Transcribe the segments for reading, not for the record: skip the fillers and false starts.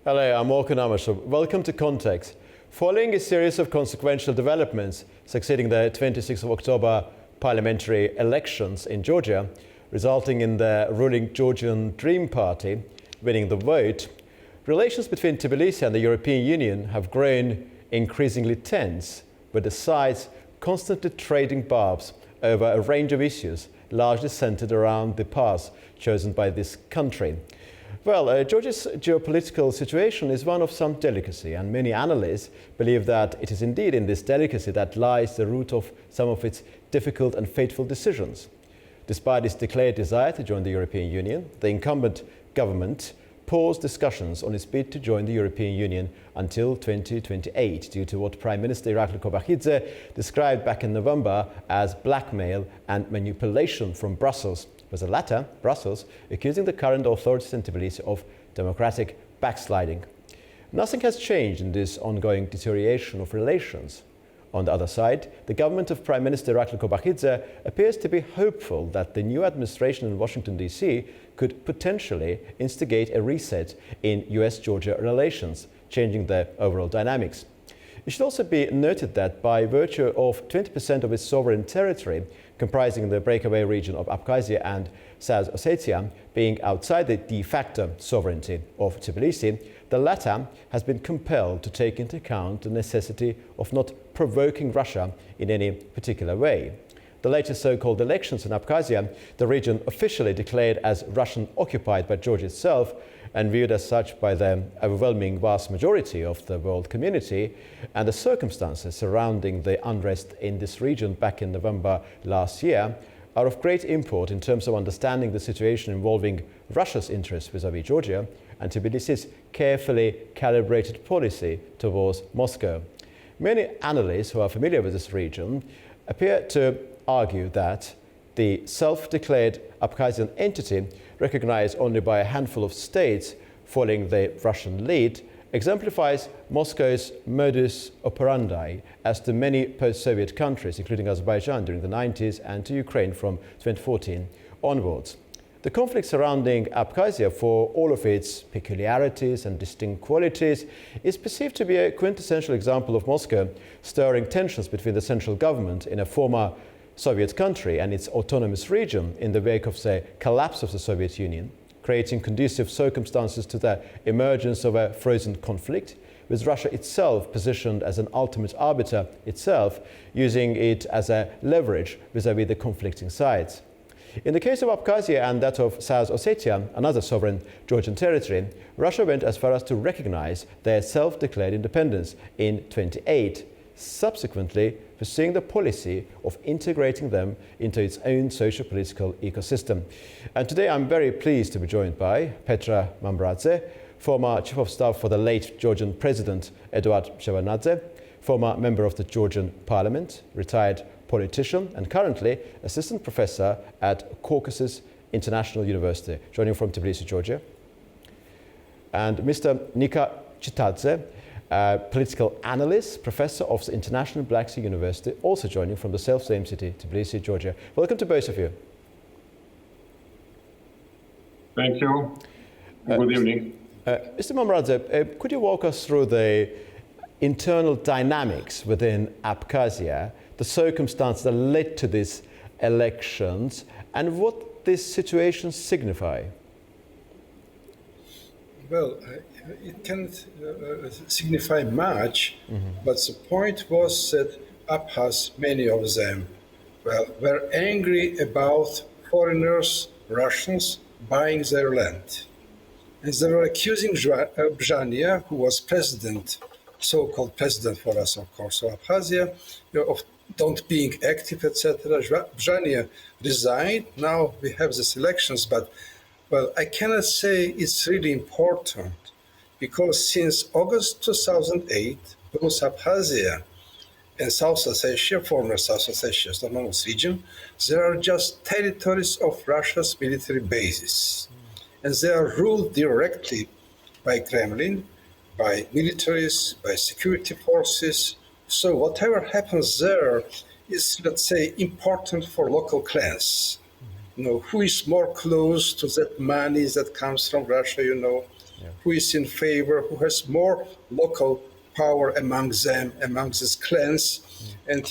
Hello, I'm Orkhan Amashov. Welcome to Context. Following a series of consequential developments succeeding the 26th of October parliamentary elections in Georgia, resulting in the ruling Georgian Dream Party winning the vote, relations between Tbilisi and the European Union have grown increasingly tense, with the sides constantly trading barbs over a range of issues, largely centered around the path chosen by this country. Well, Georgia's geopolitical situation is one of some delicacy, and many analysts believe that it is indeed in this delicacy that lies the root of some of its difficult and fateful decisions. Despite its declared desire to join the European Union, the incumbent government paused discussions on its bid to join the European Union until 2028 due to what Prime Minister Irakli Kobakhidze described back in November as blackmail and manipulation from Brussels, with the latter, Brussels, accusing the current authorities in Tbilisi of democratic backsliding. Nothing has changed in this ongoing deterioration of relations. On the other side, the government of Prime Minister Irakli Kobakhidze appears to be hopeful that the new administration in Washington, D.C. could potentially instigate a reset in US-Georgia relations, changing the overall dynamics. It should also be noted that by virtue of 20% of its sovereign territory, comprising the breakaway region of Abkhazia and South Ossetia, being outside the de facto sovereignty of Tbilisi, the latter has been compelled to take into account the necessity of not provoking Russia in any particular way. The latest so-called elections in Abkhazia, the region officially declared as Russian-occupied by Georgia itself and viewed as such by the overwhelming vast majority of the world community, and the circumstances surrounding the unrest in this region back in November last year, are of great import in terms of understanding the situation involving Russia's interests vis-à-vis Georgia and Tbilisi's carefully calibrated policy towards Moscow. Many analysts who are familiar with this region appear to argue that the self-declared Abkhazian entity, recognized only by a handful of states following the Russian lead, exemplifies Moscow's modus operandi as to many post-Soviet countries, including Azerbaijan during the 90s and to Ukraine from 2014 onwards. The conflict surrounding Abkhazia, for all of its peculiarities and distinct qualities, is perceived to be a quintessential example of Moscow stirring tensions between the central government in a former Soviet country and its autonomous region in the wake of the collapse of the Soviet Union, creating conducive circumstances to the emergence of a frozen conflict, with Russia itself positioned as an ultimate arbiter itself, using it as a leverage vis-à-vis the conflicting sides. In the case of Abkhazia and that of South Ossetia, another sovereign Georgian territory, Russia went as far as to recognize their self-declared independence in 2008, subsequently pursuing the policy of integrating them into its own socio-political ecosystem. And today I'm very pleased to be joined by Petra Mamradze, former Chief of Staff for the late Georgian President Eduard Shevardnadze, former member of the Georgian Parliament, retired politician and currently assistant professor at Caucasus International University, joining from Tbilisi, Georgia. And Mr. Nika Chitadze, political analyst, professor of the International Black Sea University, also joining from the self-same city, Tbilisi, Georgia. Welcome to both of you. Thank you. Good evening. Mr. Mamradze, could you walk us through the internal dynamics within Abkhazia, the circumstances that led to these elections, and what this situation signify? Well, it can't signify much, but the point was that Abkhaz, many of them, were angry about foreigners, Russians, buying their land. And they were accusing Bzhania, who was president, so-called president for us, of course, of Abkhazia, of don't being active, etc. Bzhania resigned. Now we have these elections, but well, I cannot say it's really important because since August 2008, both Abkhazia and South Ossetia, former South Ossetia, autonomous region, they are just territories of Russia's military bases. And they are ruled directly by Kremlin, by militaries, by security forces. So whatever happens there is, let's say, important for local clans. Who is more close to that money that comes from Russia, who is in favor, who has more local power among them, among these clans, and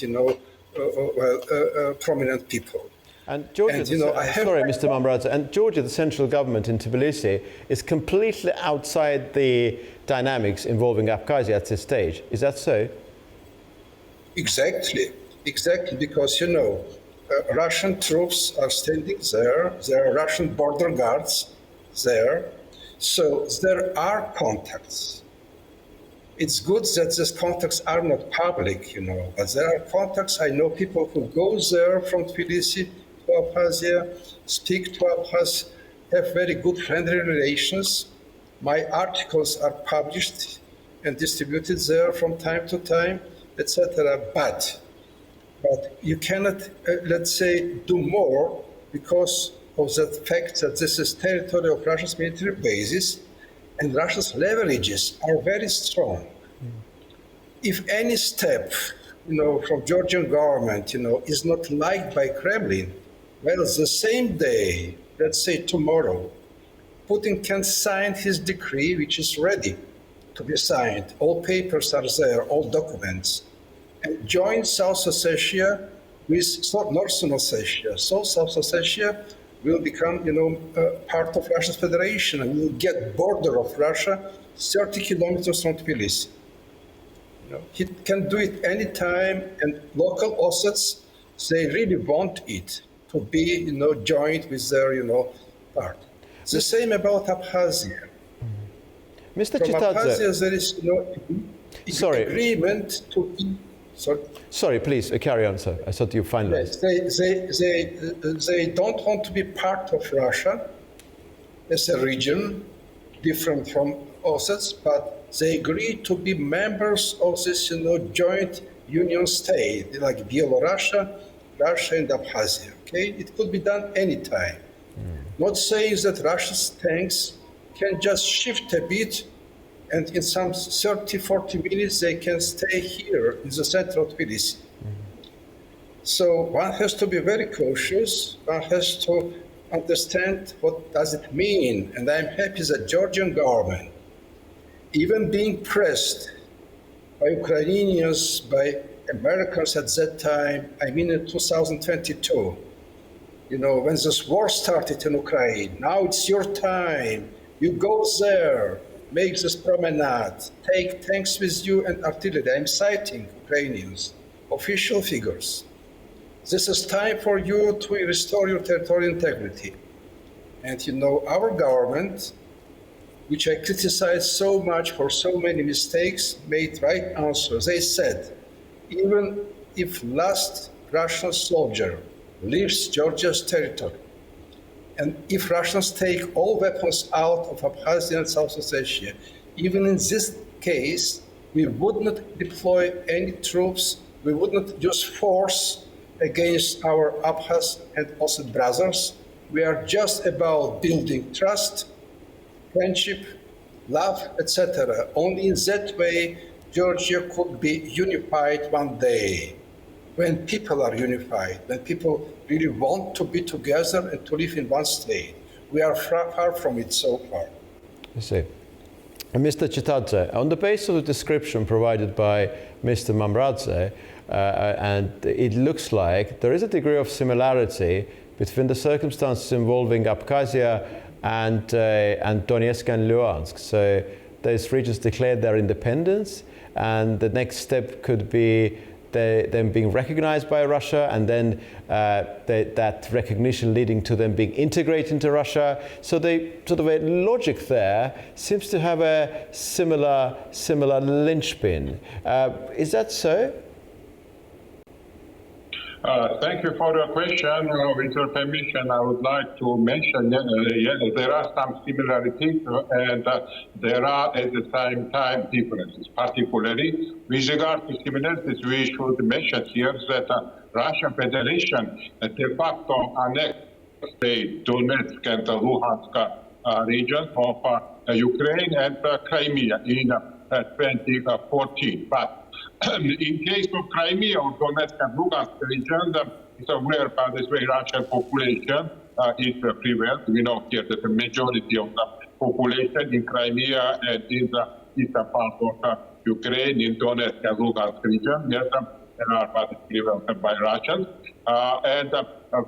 prominent people. And Georgia, And, sorry, Mr. Mamradze, and Georgia, the central government in Tbilisi, is completely outside the dynamics involving Abkhazia at this stage. Is that so? Exactly, because Russian troops are standing there. There are Russian border guards there, so there are contacts. It's good that these contacts are not public, but there are contacts. I know people who go there from Tbilisi to Abkhazia, speak to Abkhaz, have very good friendly relations. My articles are published and distributed there from time to time, etc. But you cannot, let's say, do more because of the fact that this is territory of Russia's military bases, and Russia's leverages are very strong. If any step, from Georgian government, is not liked by Kremlin, well, the same day, let's say tomorrow, Putin can sign his decree, which is ready to be signed. All papers are there, all documents, and join South Ossetia with Northern Ossetia. So South Ossetia will become, part of Russia's federation and will get border of Russia 30 kilometers from Tbilisi. He can do it anytime, and local Ossets, they really want it to be, joined with their, part. The same about Abkhazia. Mr. From Chitadze. Abkhazia, there is agreement to be. Sorry, please carry on, sir. I thought you finalized. Yes, they don't want to be part of Russia as a region, different from Ossets, but they agree to be members of this, joint union state, like Belarusia, Russia, and Abkhazia. Okay, it could be done anytime. Not saying that Russia's tanks can just shift a bit, and in some 30, 40 minutes they can stay here in the center of Tbilisi. So one has to be very cautious. One has to understand what does it mean. And I'm happy that Georgian government, even being pressed by Ukrainians, by Americans at that time, I mean in 2022, when this war started in Ukraine, now it's your time. You go there, make this promenade, take tanks with you and artillery. I'm citing Ukrainians, official figures. This is time for you to restore your territorial integrity. And our government, which I criticized so much for so many mistakes, made right answers. They said, even if last Russian soldier leaves Georgia's territory, and if Russians take all weapons out of Abkhazia and South Ossetia, even in this case, we would not deploy any troops, we would not use force against our Abkhaz and Osset brothers. We are just about building trust, friendship, love, etc. Only in that way, Georgia could be unified one day. When people are unified, when people really want to be together and to live in one state. We are far from it so far. I see. And Mr. Chitadze, on the basis of the description provided by Mr. Mamradze, and it looks like there is a degree of similarity between the circumstances involving Abkhazia and Donetsk and Luhansk. So those regions declared their independence, and the next step could be them being recognized by Russia, and then that recognition leading to them being integrated into Russia. So the sort of a logic there seems to have a similar linchpin. Is that so? Thank you for the question. With your permission, I would like to mention there are some similarities and there are at the same time differences. Particularly with regard to similarities, we should mention here that Russian Federation de facto annexed Donetsk and Luhansk regions of Ukraine and Crimea in 2014. But in case of Crimea or Donetsk and Lugansk region, it's where, by this way, Russian population is prevalent. We know here that the majority of the population in Crimea and in the eastern part of Ukraine, in Donetsk and Lugansk region. Yes, there are participated by Russians.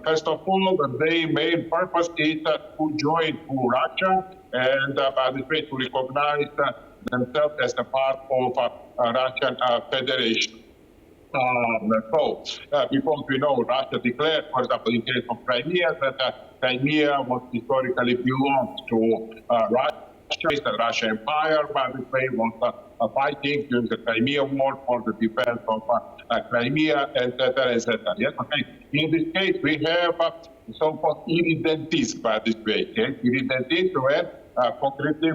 First of all, their main purpose is to join to Russia and by this way to recognize themselves as a part of Russian Federation. Because we know Russia declared, for example, in case of Crimea, that Crimea was historically belonged to Russia. The Russian Empire, by the way, was fighting during the Crimea War for the defense of Crimea, etc., etc. Yes, okay. In this case, we have so-called irredentism, by this way. Okay? Irredentism, where concretely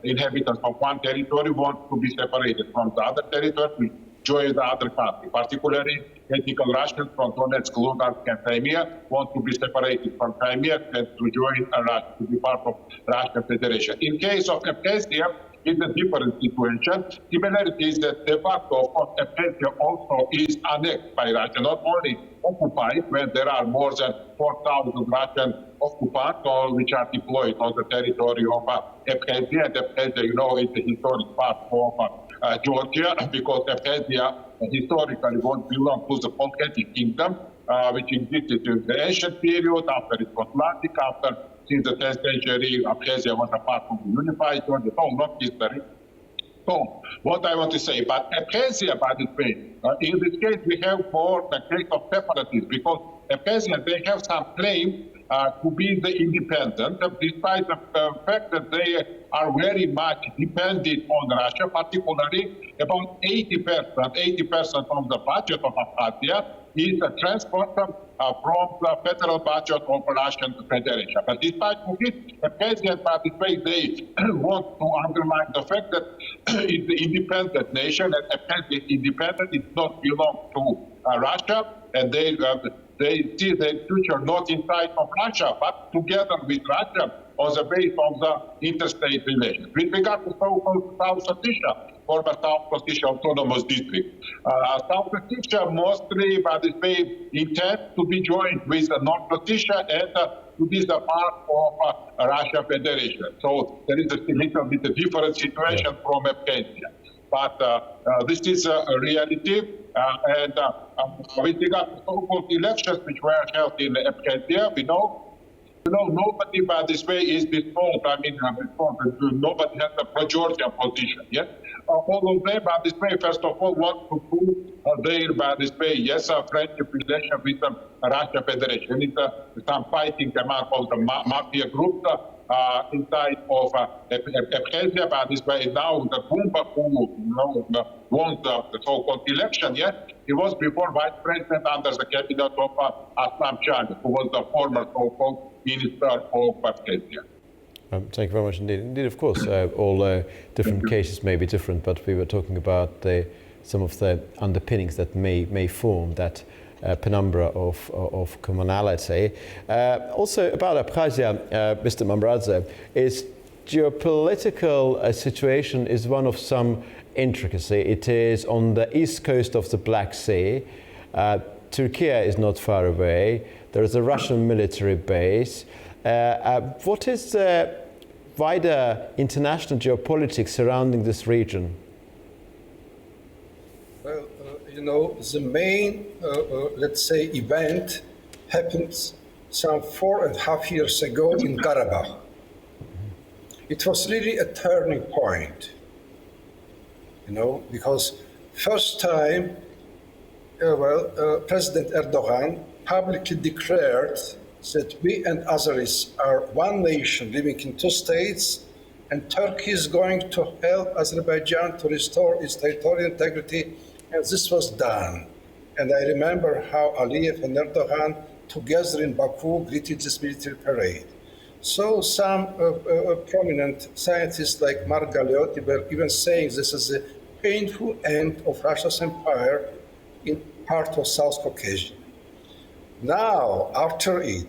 inhabitants of one territory want to be separated from the other territory, join the other country. Particularly, ethnic Russians from Donetsk, Lugansk, and Crimea want to be separated from Crimea and to join Russia, to be part of Russian Federation. In case of Abkhazia, it's a different situation. Similarity is that de facto, of course, Abkhazia also is annexed by Russia, not only occupied, when there are more than 4,000 Russian occupants, which are deployed on the territory of Abkhazia. And Abkhazia, you know, is a historic part of Georgia, because Abkhazia historically won't belong to the Caucasian kingdom, which existed in the ancient period, after it was Slavic, after since the 10th century, Abkhazia was a part of the unified Georgia, so not history. So, what I want to say, but Abkhazia, by the way, in this case, we have more the case of separatists, because Abkhazia, they have some claim to be the independent, despite the fact that they are very much dependent on Russia, particularly about 80% of the budget of Abkhazia is transport from the federal budget of the Russian Federation. But despite of it, Abkhazia, by the way, they want to underline the fact that it's the independent nation, and Abkhazia is independent, it does not belong to Russia, and they see their future not inside of Russia, but together with Russia on the base of the interstate relations. With regard to so-called South Ossetia, former South Ossetia Autonomous District, South Ossetia mostly, by this way, intends to be joined with North Ossetia and to be the part of Russia Federation. So there is a little bit a different situation from Abkhazia. But this is a reality. With regard to so-called elections which were held in Abkhazia, we know nobody by this way is default. Nobody has a pro-Georgian position. Yes, all of them by this way, first of all, want to prove their by this way, yes, a friendship relation with the Russia Federation. It's some fighting among all the mafia groups inside of Abkhazia, by this way. Now the Gumba who won the so-called election, yes, he was before vice president under the cabinet of Aslam Chani, who was the former so-called minister of Abkhazia. Thank you very much indeed. Indeed, of course, all different cases may be different, but we were talking about some of the underpinnings that may form that penumbra of commonality. Also about Abkhazia, Mr. Mamradze, is geopolitical situation is one of some intricacy. It is on the east coast of the Black Sea. Turkey is not far away. There is a Russian military base. What is the wider international geopolitics surrounding this region? Well, the main, let's say, event happened some 4.5 years ago in Karabakh. It was really a turning point, because first time, President Erdogan publicly declared that we and Azeris are one nation living in two states, and Turkey is going to help Azerbaijan to restore its territorial integrity, and this was done. And I remember how Aliyev and Erdogan together in Baku greeted this military parade. So some prominent scientists like Mark Galeotti were even saying this is a painful end of Russia's empire in part of South Caucasia. Now, after it,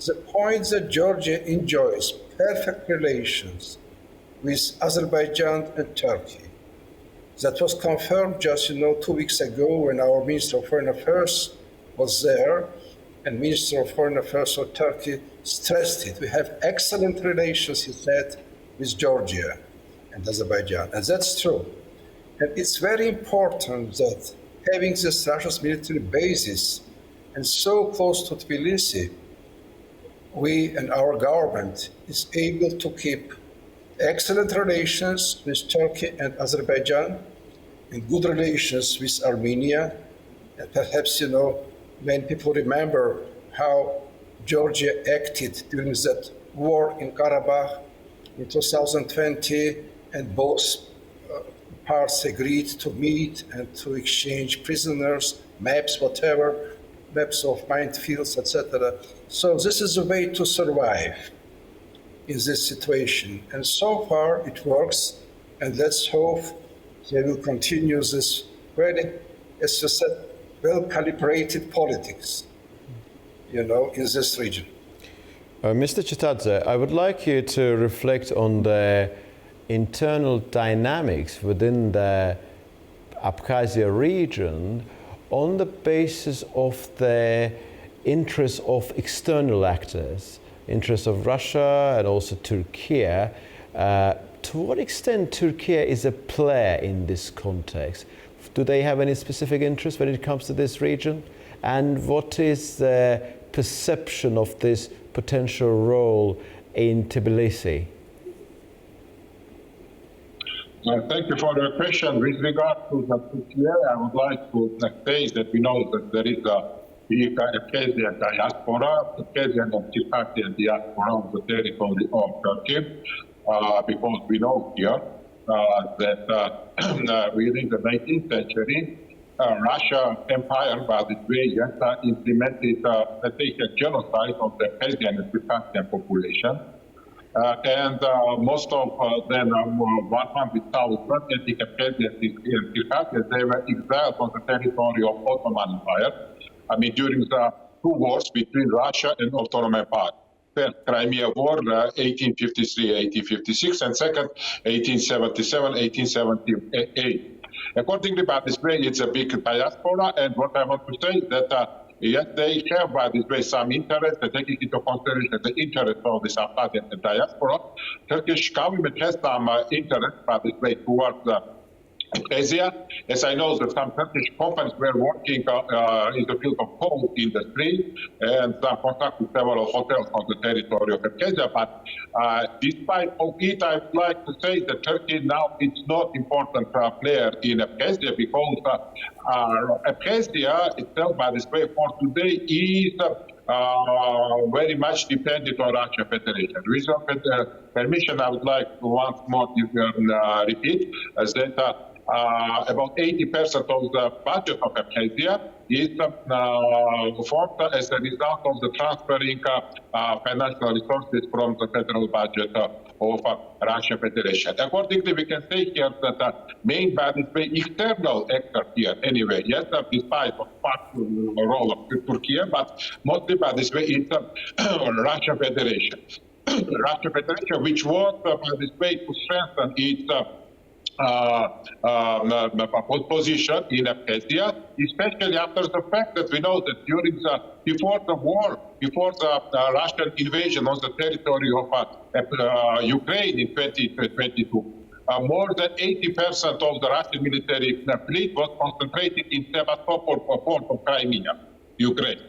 the point that Georgia enjoys perfect relations with Azerbaijan and Turkey. That was confirmed just, 2 weeks ago when our Minister of Foreign Affairs was there. and Minister of Foreign Affairs of Turkey stressed it. We have excellent relations, he said, with Georgia and Azerbaijan, and that's true. And it's very important that having this Russia's military bases and so close to Tbilisi, we and our government is able to keep excellent relations with Turkey and Azerbaijan and good relations with Armenia. And perhaps, many people remember how Georgia acted during that war in Karabakh in 2020, and both parts agreed to meet and to exchange prisoners, maps, whatever, maps of minefields, etc. So this is a way to survive in this situation. And so far it works, and let's hope they will continue this very, as you said, well-calibrated politics, in this region. Mr. Chitadze, I would like you to reflect on the internal dynamics within the Abkhazia region on the basis of the interests of external actors, interests of Russia and also Turkey. To what extent Turkey is a player in this context? Do they have any specific interest when it comes to this region? And what is the perception of this potential role in Tbilisi? Thank you for the question. With regard to the Turkey, I would like to say that we know that there is a big Abkhazian diaspora, Abkhazian and Circassian diaspora on the territory of Turkey, because we know here that within the 19th century, Russia Empire, by this way, implemented, let's say, a genocide of the Abkhazian and Circassian population. And most of them, 100,000 ethnic Abkhazians and Circassians, they were exiled on the territory of Ottoman Empire. During the two wars between Russia and Ottoman Empire. First, Crimea War, 1853-1856, and second, 1877-1878. Accordingly, by this way, it's a big diaspora, and what I want to say is that yes, they have, by this way, some interest, taking into consideration the interest of the Abkhazian diaspora. Turkish government has some interest, by this way, towards Asia. As I know that some Turkish companies were working in the field of coal industry and some contact with several hotels on the territory of Abkhazia. But despite all it, I would like to say that Turkey now is not important player in Abkhazia because Abkhazia itself, by this way, for today is very much dependent on Russia Federation. With your permission, I would like to once more repeat that about 80% of the budget of Abkhazia is formed as a result of the transferring financial resources from the federal budget of Russia Federation. Accordingly, we can say here that the main, by this way, external actor here, anyway, yes, despite the role of Turkey, but mostly by this way, it's Russia Federation. Russia Federation, which was, by this way, to strengthen its position in Abkhazia, especially after the fact that we know that before the war, before the Russian invasion on the territory of Ukraine in 2022, more than 80% of the Russian military fleet was concentrated in Sevastopol port of Crimea, Ukraine.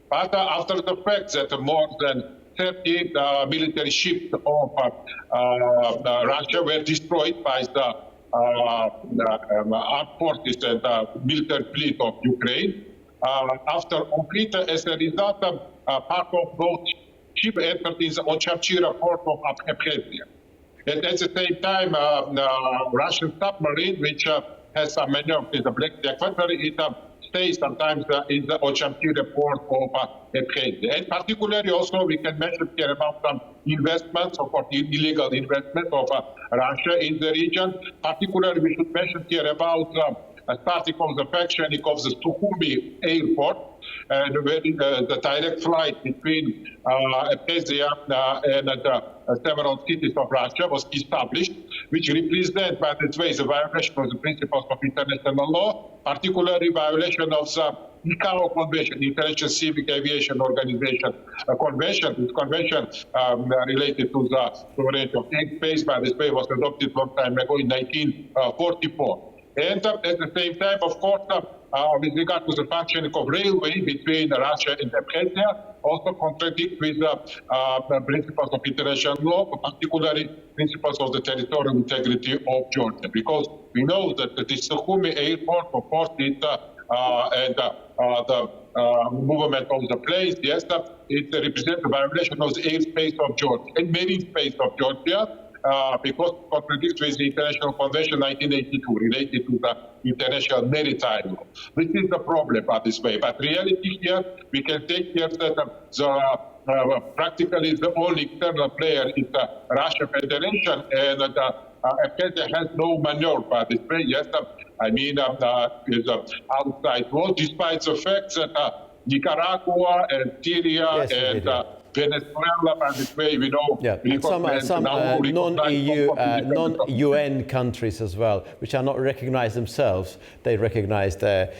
But after the fact that more than 30 military ships of Russia were destroyed by the armed forces and military fleet of Ukraine. After complete, as a result, part of those ships entered in the Ochamchira port of Abkhazia. And at the same time, Russian submarine, which has some maneuver in the Black Sea Equatorial, it stays sometimes in the Ochamchira port of Abkhazia. And particularly also we can mention here about some investments, of course, illegal investment of Russia in the region. Particularly we should mention here about starting from the functioning of the Sukhumi airport, and the direct flight between Abkhazia and several cities of Russia was established. which represent, by the way, the violation of the principles of international law, particularly violation of the ICAO Convention, International Civil Aviation Organization Convention. This convention related to the sovereignty of airspace, by the way, was adopted long time ago in 1944. And at the same time, of course, with regard to the functioning of railway between Russia and Abkhazia, also contradict with the principles of international law, particularly principles of the territorial integrity of Georgia. Because we know that the Sukhumi airport, of course, and the movement of the planes, yes, it represents a violation of the airspace of Georgia and marine space of Georgia. Because it contradicts with the International Convention 1982 related to the international maritime law. This is the problem by this way. But reality here, we can take here that practically the only external player is the Russian Federation, and Abkhazia has no maneuver by this way. Yes, I mean, is outside world, despite the fact that Nicaragua and Syria Venezuela, by this way, we know. Yeah, and some non-EU, non-UN countries as well, which are not recognized themselves. They recognize that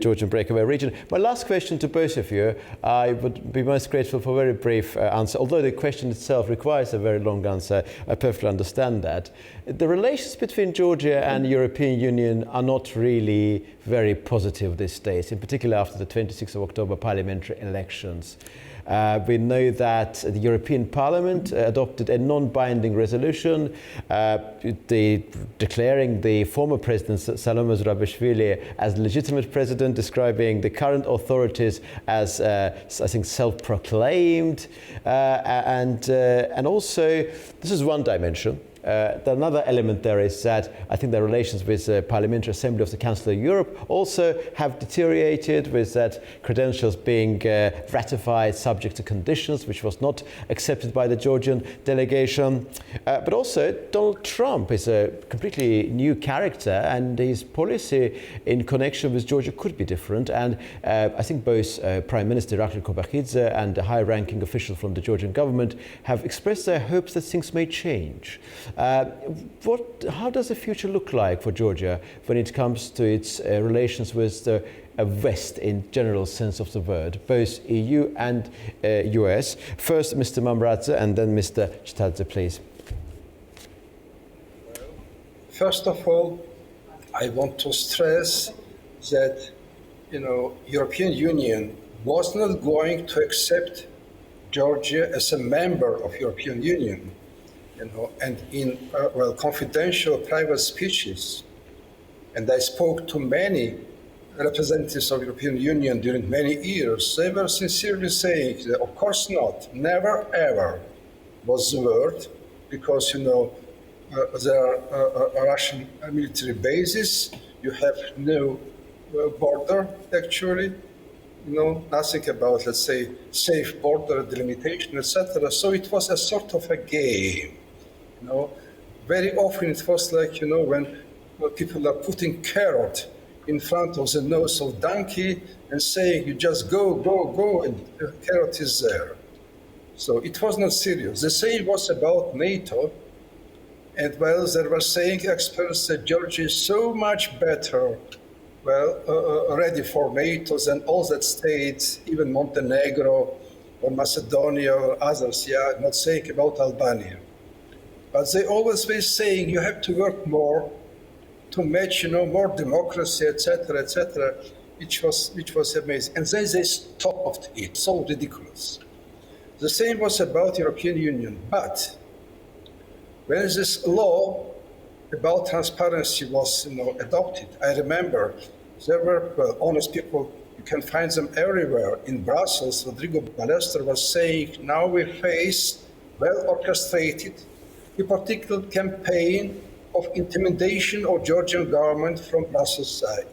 Georgian breakaway region. My last question to both of you, I would be most grateful for a very brief answer. Although the question itself requires a very long answer, I perfectly understand that. The relations between Georgia and the European Union are not really very positive these days, in particular after the 26th of October parliamentary elections. We know that the European Parliament adopted a non-binding resolution declaring the former president Salome Zurabishvili as legitimate president, describing the current authorities as, I think, self-proclaimed, and also this is one dimension. Another element there is that I think the relations with the Parliamentary Assembly of the Council of Europe also have deteriorated, with that credentials being ratified subject to conditions, which was not accepted by the Georgian delegation. But also Donald Trump is a completely new character, and his policy in connection with Georgia could be different. And I think both Prime Minister Irakli Kobakhidze and a high-ranking official from the Georgian government have expressed their hopes that things may change. How does the future look like for Georgia when it comes to its relations with the West in general sense of the word, both EU and US? First, Mr. Mamradze, and then Mr. Chitadze, please. First of all, I want to stress that, European Union was not going to accept Georgia as a member of European Union. And in confidential private speeches, and I spoke to many representatives of European Union during many years, they were sincerely saying that, of course not, never ever was the word, because there are Russian military bases, you have no border actually, nothing about, let's say, safe border delimitation, etc. So it was a sort of a game. Very often it was like, when people are putting carrot in front of the nose of donkey and saying, you just go, go, go, and the carrot is there. So it was not serious. The same was about NATO. And there were saying experts that Georgia is so much better, ready for NATO than all that states, even Montenegro or Macedonia or others, not saying about Albania. But they always were saying you have to work more to match, more democracy, etc., which was amazing. And then they stopped it. So ridiculous. The same was about European Union. But when this law about transparency was, adopted, I remember there were honest people. You can find them everywhere. In Brussels, Rodrigo Ballester was saying, now we face well-orchestrated, a particular campaign of intimidation of Georgian government from Brussels side.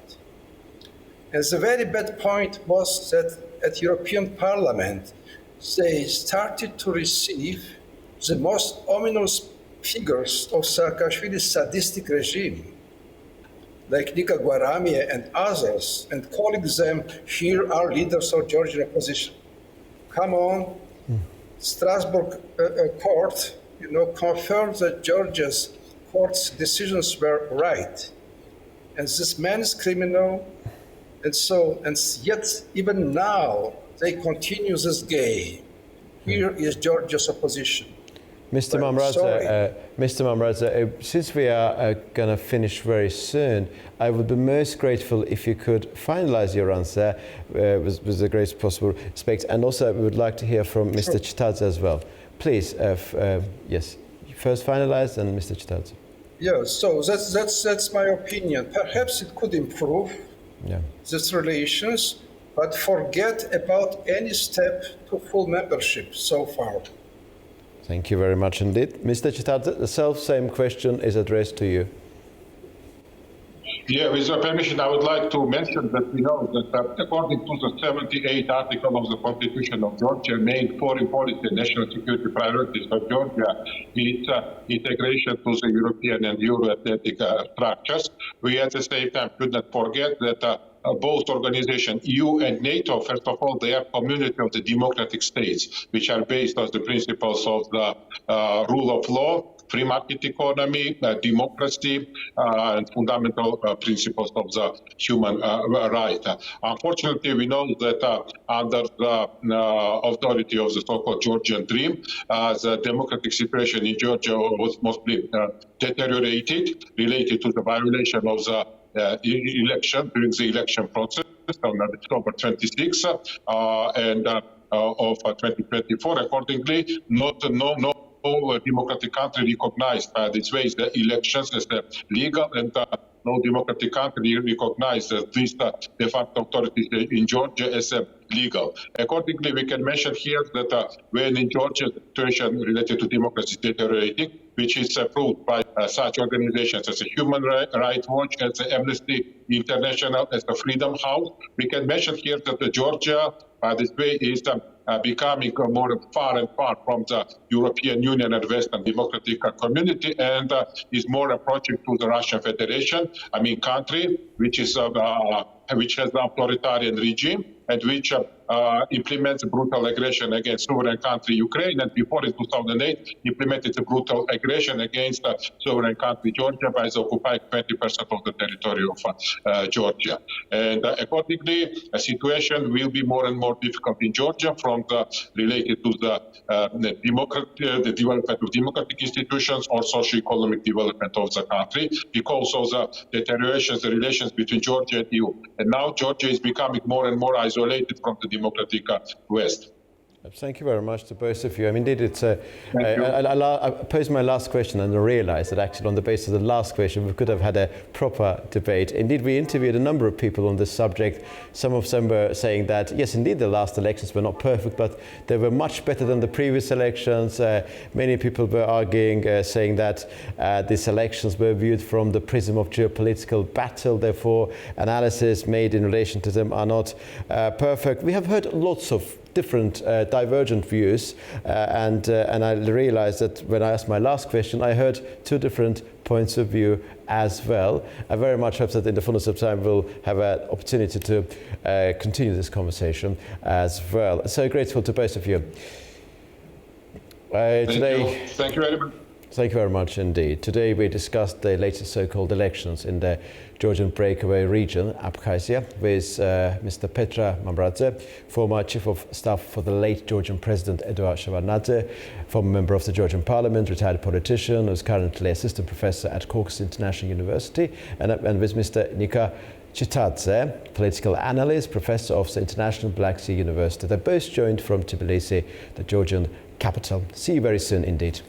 And the very bad point was that at European Parliament, they started to receive the most ominous figures of Saakashvili's sadistic regime, like Nika Gwaramie and others, and calling them, here are leaders of Georgian opposition. Come on, Strasbourg court, confirmed that Georgia's court's decisions were right, and this man is criminal, and yet even now they continue this game. Here is Georgia's opposition. Mr. Mamradze, since we are going to finish very soon, I would be most grateful if you could finalize your answer with the greatest possible respect. And also, we would like to hear from Mr. Chitadze as well. Please, yes, first finalize, and Mr. Chitadze. Yeah, so that's my opinion. Perhaps it could improve these relations, but forget about any step to full membership so far. Thank you very much indeed. Mr. Chitadze, the same question is addressed to you. Yeah, with your permission, I would like to mention that we know that according to the 78th article of the Constitution of Georgia, main foreign policy and national security priorities of Georgia is integration to the European and Euro-Atlantic structures. We at the same time should not forget that both organizations, EU and NATO, first of all, they are community of the democratic states, which are based on the principles of the rule of law, free market economy, democracy, and fundamental principles of the human right. Unfortunately, we know that under the authority of the so-called Georgian Dream, the democratic situation in Georgia was mostly deteriorated, related to the violation of the election, during the election process on October 26 and of 2024. Accordingly, no democratic country recognized this way the elections as legal, and no democratic country recognized these de facto authorities in Georgia as legal. Accordingly, we can mention here that when in Georgia the situation related to democracy is deteriorating, which is proved by such organizations as the Human Rights Watch, as the Amnesty International, as the Freedom House, we can mention here that Georgia, this way, is becoming more far and far from the European Union and Western democratic community, and is more approaching to the Russian Federation, country which is which has the authoritarian regime and which implements brutal aggression against sovereign country Ukraine, and before in 2008 implemented a brutal aggression against sovereign country Georgia by occupying 20% of the territory of Georgia. And accordingly, a situation will be more and more difficult in Georgia related to the development of democratic institutions or socio-economic development of the country, because of the deterioration of the relations between Georgia and EU. And now Georgia is becoming more and more isolated from the democratic West. Thank you very much to both of you. Indeed, it's I posed my last question and I realized that actually on the basis of the last question, we could have had a proper debate. Indeed, we interviewed a number of people on this subject. Some of them were saying that, yes, indeed, the last elections were not perfect, but they were much better than the previous elections. Many people were arguing, saying that these elections were viewed from the prism of geopolitical battle. Therefore, analysis made in relation to them are not perfect. We have heard lots of different divergent views, and I realized that when I asked my last question, I heard two different points of view as well. I very much hope that in the fullness of time we'll have an opportunity to continue this conversation as well. So grateful to both of you. Thank you very much. Thank you very much indeed. Today we discussed the latest so-called elections in the Georgian breakaway region, Abkhazia, with Mr. Petr Mamradze, former Chief of Staff for the late Georgian President Eduard Shevardnadze, former member of the Georgian Parliament, retired politician, who's currently Assistant Professor at Caucasus International University, and with Mr. Nika Chitadze, political analyst, Professor of the International Black Sea University. They both joined from Tbilisi, the Georgian capital. See you very soon indeed.